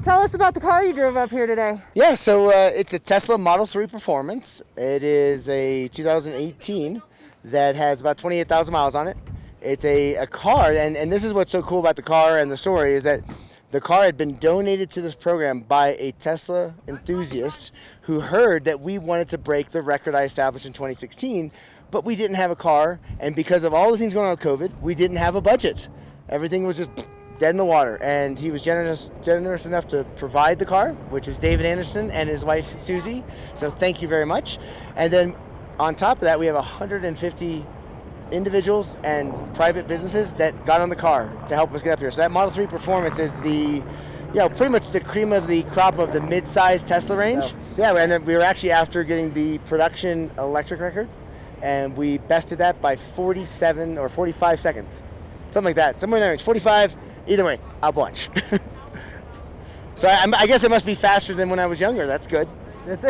tell us about the car you drove up here today. Yeah, so it's a Tesla Model 3 Performance. It is a 2018 that has about 28,000 miles on it. It's a car, and this is what's so cool about the car and the story, is that the car had been donated to this program by a Tesla enthusiast who heard that we wanted to break the record I established in 2016, but we didn't have a car, and because of all the things going on with COVID, we didn't have a budget. Everything was just dead in the water, and he was generous enough to provide the car, which was David Anderson and his wife Susie. So thank you very much. And then on top of that, we have 150 individuals and private businesses that got on the car to help us get up here. So that Model 3 Performance is the, pretty much the cream of the crop of the mid-size Tesla range. Yeah, and we were actually after getting the production electric record, and we bested that by 47 or 45 seconds, something like that, somewhere in that range, 45. Either way, a bunch. So I guess it must be faster than when I was younger. That's good. That's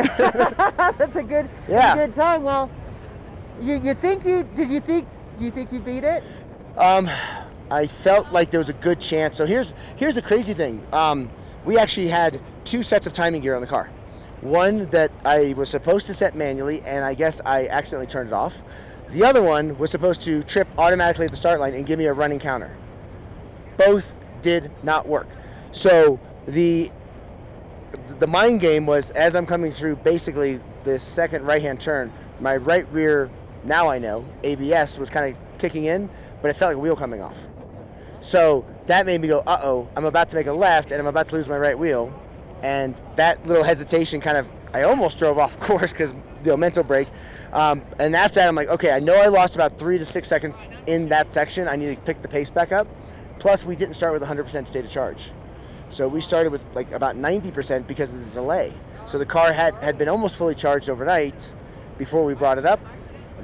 a good time. Well, do you think you beat it? I felt like there was a good chance. So here's the crazy thing. We actually had two sets of timing gear on the car. One that I was supposed to set manually, and I guess I accidentally turned it off. The other one was supposed to trip automatically at the start line and give me a running counter. Both did not work. So the mind game was, as I'm coming through basically the second right-hand turn, my right rear, now I know, ABS was kind of kicking in, but it felt like a wheel coming off. So that made me go, uh-oh, I'm about to make a left and I'm about to lose my right wheel. And that little hesitation I almost drove off course because mental break. And after that, I'm like, okay, I know I lost about 3 to 6 seconds in that section. I need to pick the pace back up. Plus, we didn't start with 100% state of charge. So we started with like about 90% because of the delay. So the car had been almost fully charged overnight before we brought it up.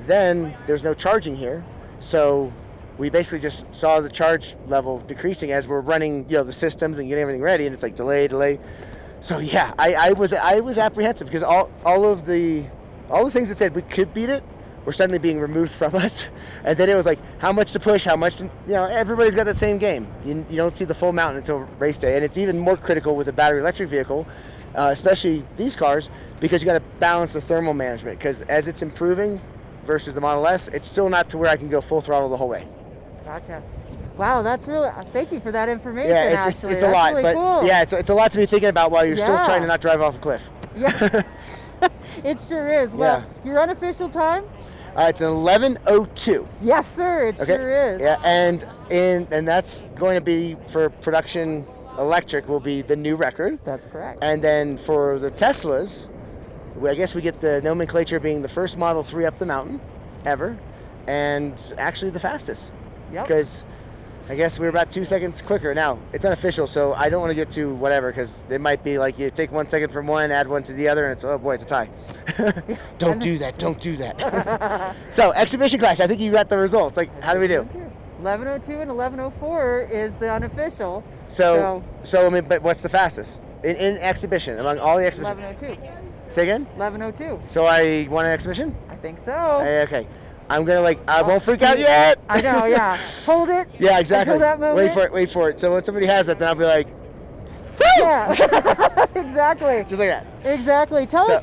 Then there's no charging here. So we basically just saw the charge level decreasing as we're running, the systems and getting everything ready. And it's like delay. So yeah, I was apprehensive because all the things that said we could beat it were suddenly being removed from us. And then it was like, how much to push, how much to, everybody's got that same game. You don't see the full mountain until race day. And it's even more critical with a battery electric vehicle, especially these cars, because you got to balance the thermal management. Because as it's improving versus the Model S, it's still not to where I can go full throttle the whole way. Gotcha. Wow, that's really, thank you for that information. Yeah, it's a lot, really but cool. Yeah, it's a lot to be thinking about while you're still trying to not drive off a cliff. Yeah, it sure is. Well, your unofficial time? It's an 11:02. Yes, sir. It sure is. Yeah, and that's going to be for production electric will be the new record. That's correct. And then for the Teslas, I guess we get the nomenclature being the first Model 3 up the mountain ever, and actually the fastest. Yep. Because I guess we're about 2 seconds quicker. Now, it's unofficial, so I don't want to get to whatever, because it might be like you take 1 second from one, add one to the other, and it's, oh boy, it's a tie. Don't do that. So, exhibition class, I think you got the results. Like, how do we do? 11:02 and 11:04 is the unofficial. So I mean, but what's the fastest? In exhibition, among all the exhibitions? 11:02. Say again? 11:02. So I won an exhibition? I think so. Okay. I'm going to I won't freak out yet. I know, yeah. Hold it. Yeah, exactly. Until that moment. Wait for it. So when somebody has that, then I'll be like, woo! Yeah, exactly. Just like that. Exactly. Tell us,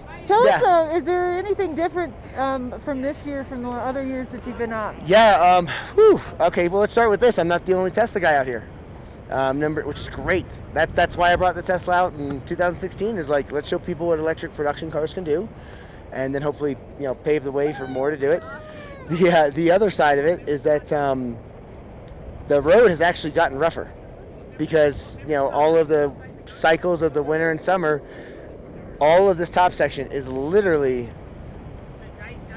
is there anything different from this year from the other years that you've been on? Yeah, okay, well, let's start with this. I'm not the only Tesla guy out here, which is great. That's why I brought the Tesla out in 2016, is like, let's show people what electric production cars can do, and then hopefully, pave the way for more to do it. The other side of it is that the road has actually gotten rougher because, all of the cycles of the winter and summer, all of this top section is literally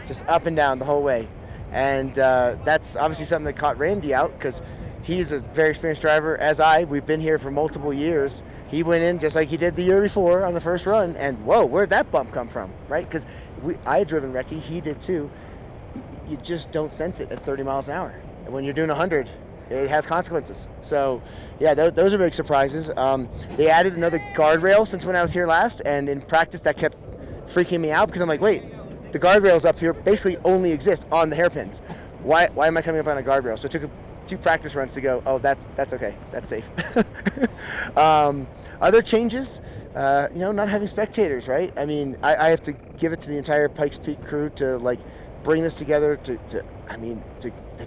just up and down the whole way. And that's obviously something that caught Randy out because he's a very experienced driver, as we've been here for multiple years. He went in just like he did the year before on the first run, and whoa, where'd that bump come from, right? Because I had driven Recce, he did too. You just don't sense it at 30 miles an hour. And when you're doing 100, it has consequences. So, yeah, those are big surprises. They added another guardrail since when I was here last, and in practice that kept freaking me out because I'm like, wait, the guardrails up here basically only exist on the hairpins. Why am I coming up on a guardrail? So I took 2 practice runs to go, oh, that's okay, that's safe. Other changes, not having spectators, right? I mean, I have to give it to the entire Pikes Peak crew to like bring this together to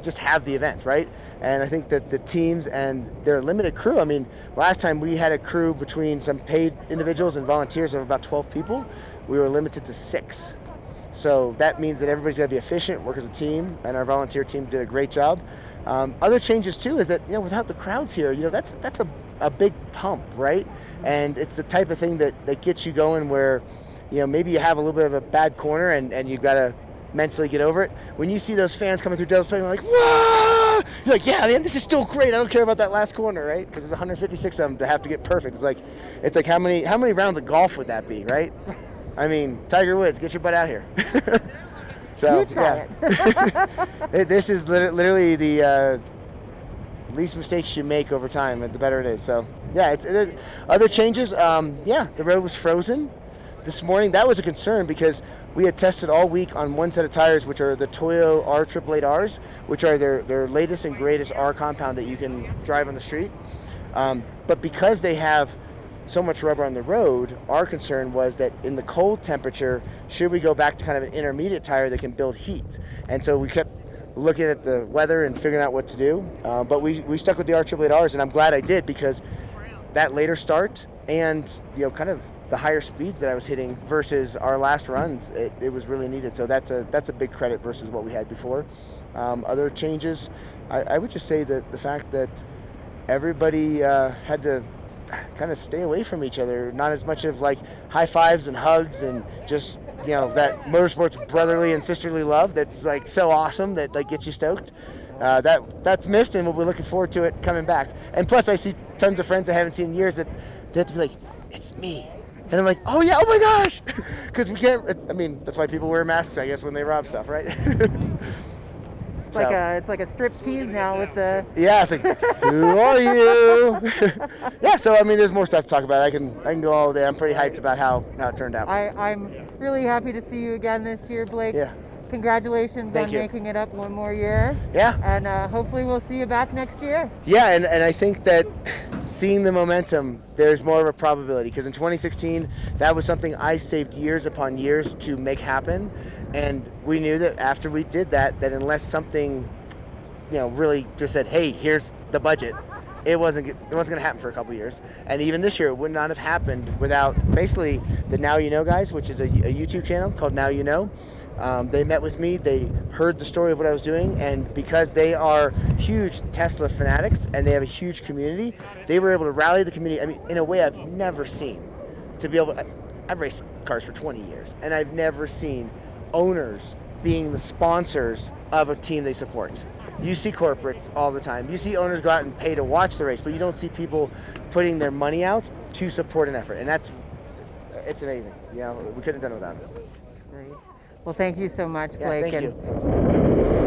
just have the event, right? And I think that the teams and their limited crew, I mean, last time we had a crew between some paid individuals and volunteers of about 12 people. We were limited to 6. So that means that everybody's got to be efficient, work as a team, and our volunteer team did a great job. Other changes too is that, without the crowds here, that's a big pump, right? And it's the type of thing that gets you going where, maybe you have a little bit of a bad corner and you've got to mentally get over it. When you see those fans coming through Devil's Play, you're like, whoa! You're like, yeah, man, this is still great. I don't care about that last corner, right? Because there's 156 of them to have to get perfect. It's like how many rounds of golf would that be, right? I mean, Tiger Woods, get your butt out here. So, you try it. This is literally the least mistakes you make over time, the better it is. So, yeah, other changes. The road was frozen this morning. That was a concern because we had tested all week on one set of tires, which are the Toyo R888Rs, which are their latest and greatest R compound that you can drive on the street. But because they have so much rubber on the road, our concern was that in the cold temperature, should we go back to kind of an intermediate tire that can build heat? And so we kept looking at the weather and figuring out what to do. But we stuck with the R888Rs, and I'm glad I did because that later start and kind of the higher speeds that I was hitting versus our last runs, it was really needed. So that's a big credit versus what we had before. Other changes, I would just say that the fact that everybody had to kind of stay away from each other, not as much of like high fives and hugs and just that motorsports brotherly and sisterly love that's like so awesome that like gets you stoked. That's missed, and we'll be looking forward to it coming back. And plus I see tons of friends I haven't seen in years that they have to be like, it's me. And I'm like, oh yeah, oh my gosh, because we can't. That's why people wear masks, I guess, when they rob stuff, right? It's like a strip tease now with the. Yeah, it's like, who are you? Yeah, so there's more stuff to talk about. I can go all day. I'm pretty hyped about how it turned out. I'm really happy to see you again this year, Blake. Yeah. Congratulations on making it up one more year. Yeah. And hopefully we'll see you back next year. Yeah, and I think that seeing the momentum, there's more of a probability. Because in 2016, that was something I saved years upon years to make happen. And we knew that after we did that unless something, really just said, hey, here's the budget, it wasn't going to happen for a couple years. And even this year, it would not have happened without basically the Now You Know guys, which is a YouTube channel called Now You Know. They met with me, they heard the story of what I was doing, and because they are huge Tesla fanatics and they have a huge community, they were able to rally the community, in a way I've never seen. To be able to, I've raced cars for 20 years, and I've never seen owners being the sponsors of a team they support. You see corporates all the time. You see owners go out and pay to watch the race, but you don't see people putting their money out to support an effort, and it's amazing. We couldn't have done it without it. Great. Well, thank you so much, Blake. Yeah, thank you.